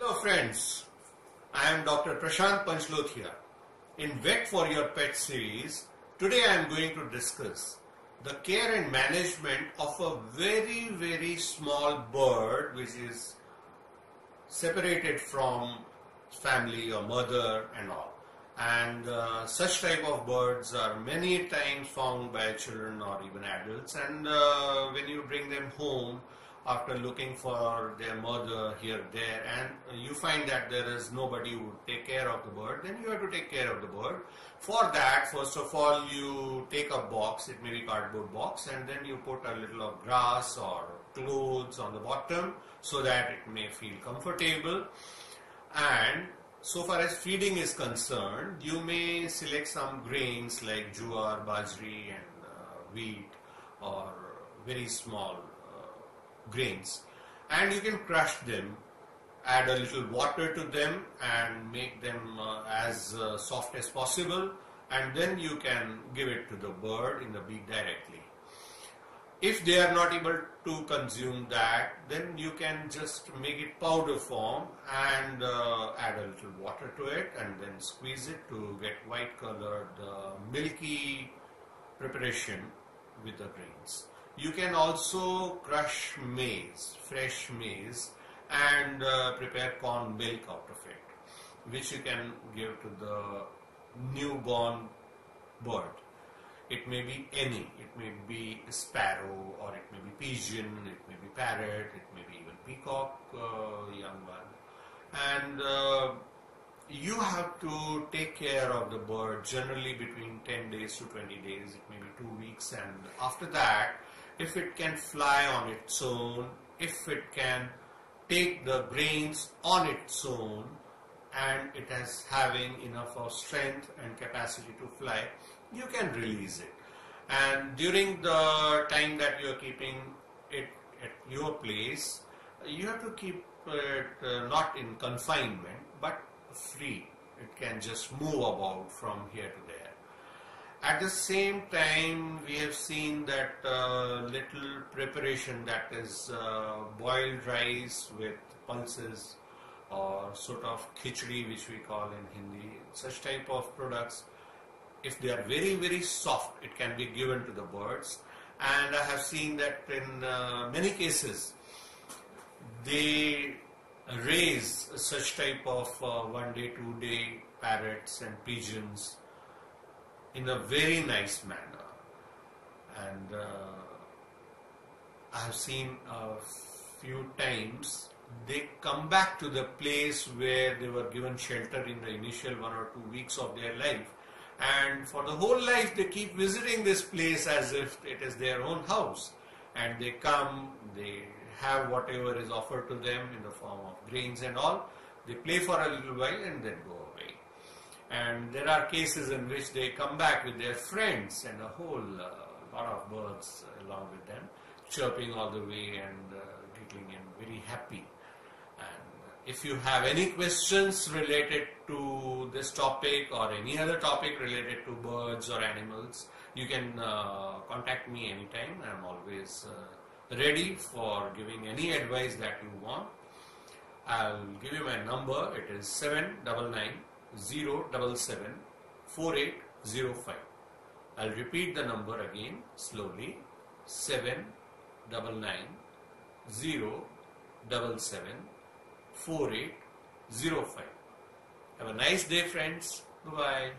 Hello friends, I am Dr. Prashant Panchloth here. In Vet for Your Pet series, today I am going to discuss the care and management of a very small bird which is separated from family or mother and all. And such type of birds are many times found by children or even adults, and when you bring them home after looking for their mother here, there, and you find that there is nobody who would take care of the bird, then you have to take care of the bird. For that, first of all, you take a box, it may be cardboard box, and then you put a little of grass or clothes on the bottom so that it may feel comfortable. And so far as feeding is concerned, you may select some grains like jowar, bajri and wheat, or very small grains, and you can crush them, add a little water to them and make them as soft as possible, and then you can give it to the bird in the beak directly. If they are not able to consume that, then you can just make it powder form and add a little water to it and then squeeze it to get white colored milky preparation with the grains. You can also crush maize, fresh maize, and prepare corn milk out of it, which you can give to the newborn bird. It may be any, it may be sparrow, or it may be pigeon, it may be parrot, it may be even peacock, young one. And you have to take care of the bird generally between 10 days to 20 days, it may be 2 weeks, and after that, if it can fly on its own, if it can take the grains on its own, and it is having enough of strength and capacity to fly, you can release it. And during the time that you are keeping it at your place, you have to keep it not in confinement but free. It can just move about from here to there. At the same time, we have seen that little preparation, that is boiled rice with pulses or sort of khichdi, which we call in Hindi. Such type of products, if they are very soft, it can be given to the birds. And I have seen that in many cases, they raise such type of 1 day, 2 day parrots and pigeons in a very nice manner. And I have seen a few times they come back to the place where they were given shelter in the initial 1 or 2 weeks of their life, and for the whole life they keep visiting this place as if it is their own house, and they come, they have whatever is offered to them in the form of grains and all, they play for a little while and then go away. And there are cases in which they come back with their friends and a whole lot of birds along with them, chirping all the way and giggling and very happy. And if you have any questions related to this topic or any other topic related to birds or animals, you can contact me anytime. I am always ready for giving any advice that you want. I'll give you my number. It is 799-077-4805. I'll repeat the number again slowly. 799-077-4805. Have a nice day, friends. Bye-bye.